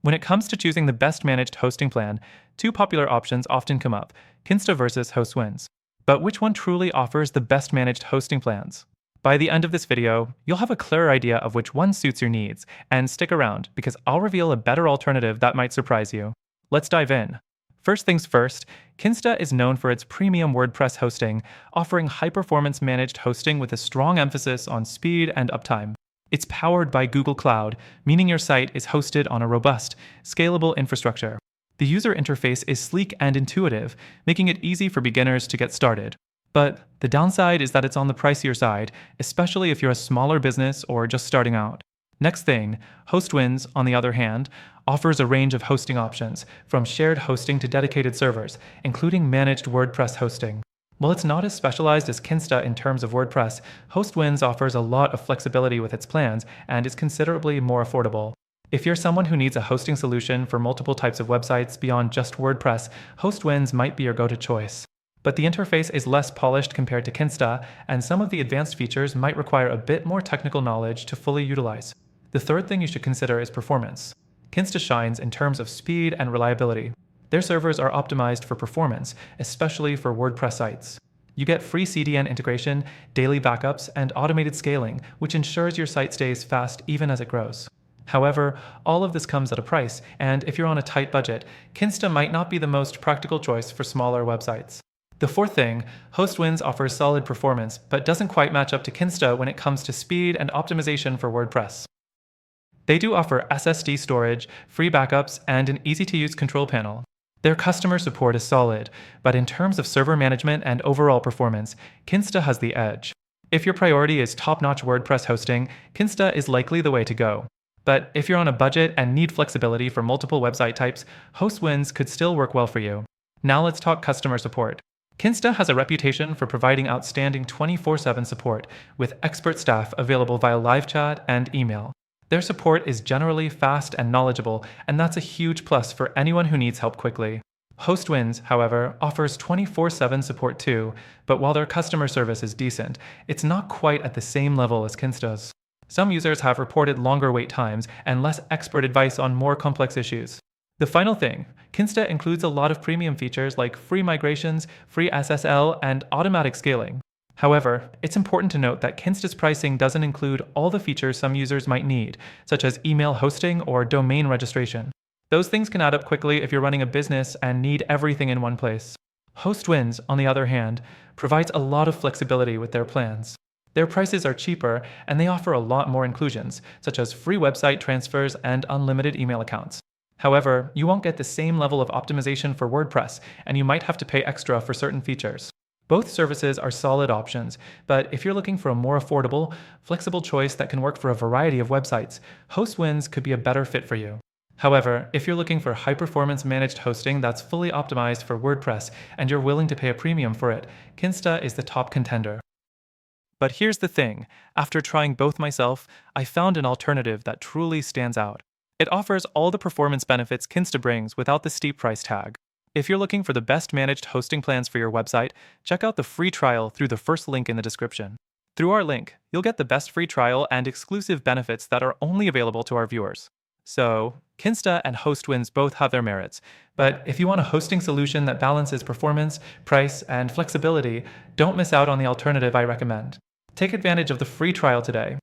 When it comes to choosing the best managed hosting plan, two popular options often come up: Kinsta versus Hostwinds. But which one truly offers the best managed hosting plans? By the end of this video, you'll have a clearer idea of which one suits your needs, and stick around because I'll reveal a better alternative that might surprise you. Let's dive in. First things first, Kinsta is known for its premium WordPress hosting, offering high-performance managed hosting with a strong emphasis on speed and uptime. It's powered by Google Cloud, meaning your site is hosted on a robust, scalable infrastructure. The user interface is sleek and intuitive, making it easy for beginners to get started. But the downside is that it's on the pricier side, especially if you're a smaller business or just starting out. Next thing, Hostwinds, on the other hand, offers a range of hosting options, from shared hosting to dedicated servers, including managed WordPress hosting. While it's not as specialized as Kinsta in terms of WordPress, Hostwinds offers a lot of flexibility with its plans and is considerably more affordable. If you're someone who needs a hosting solution for multiple types of websites beyond just WordPress, Hostwinds might be your go-to choice. But the interface is less polished compared to Kinsta, and some of the advanced features might require a bit more technical knowledge to fully utilize. The third thing you should consider is performance. Kinsta shines in terms of speed and reliability. Their servers are optimized for performance, especially for WordPress sites. You get free CDN integration, daily backups, and automated scaling, which ensures your site stays fast even as it grows. However, all of this comes at a price, and if you're on a tight budget, Kinsta might not be the most practical choice for smaller websites. The fourth thing, Hostwinds offers solid performance, but doesn't quite match up to Kinsta when it comes to speed and optimization for WordPress. They do offer SSD storage, free backups, and an easy-to-use control panel. Their customer support is solid, but in terms of server management and overall performance, Kinsta has the edge. If your priority is top-notch WordPress hosting, Kinsta is likely the way to go. But if you're on a budget and need flexibility for multiple website types, Hostwinds could still work well for you. Now let's talk customer support. Kinsta has a reputation for providing outstanding 24/7 support, with expert staff available via live chat and email. Their support is generally fast and knowledgeable, and that's a huge plus for anyone who needs help quickly. Hostwinds, however, offers 24/7 support too, but while their customer service is decent, it's not quite at the same level as Kinsta's. Some users have reported longer wait times and less expert advice on more complex issues. The final thing, Kinsta includes a lot of premium features like free migrations, free SSL, and automatic scaling. However, it's important to note that Kinsta's pricing doesn't include all the features some users might need, such as email hosting or domain registration. Those things can add up quickly if you're running a business and need everything in one place. Hostwinds, on the other hand, provides a lot of flexibility with their plans. Their prices are cheaper, and they offer a lot more inclusions, such as free website transfers and unlimited email accounts. However, you won't get the same level of optimization for WordPress, and you might have to pay extra for certain features. Both services are solid options, but if you're looking for a more affordable, flexible choice that can work for a variety of websites, Hostwinds could be a better fit for you. However, if you're looking for high-performance managed hosting that's fully optimized for WordPress and you're willing to pay a premium for it, Kinsta is the top contender. But here's the thing, after trying both myself, I found an alternative that truly stands out. It offers all the performance benefits Kinsta brings without the steep price tag. If you're looking for the best managed hosting plans for your website, check out the free trial through the first link in the description. Through our link, you'll get the best free trial and exclusive benefits that are only available to our viewers. So, Kinsta and Hostwinds both have their merits, but if you want a hosting solution that balances performance, price, and flexibility, don't miss out on the alternative I recommend. Take advantage of the free trial today.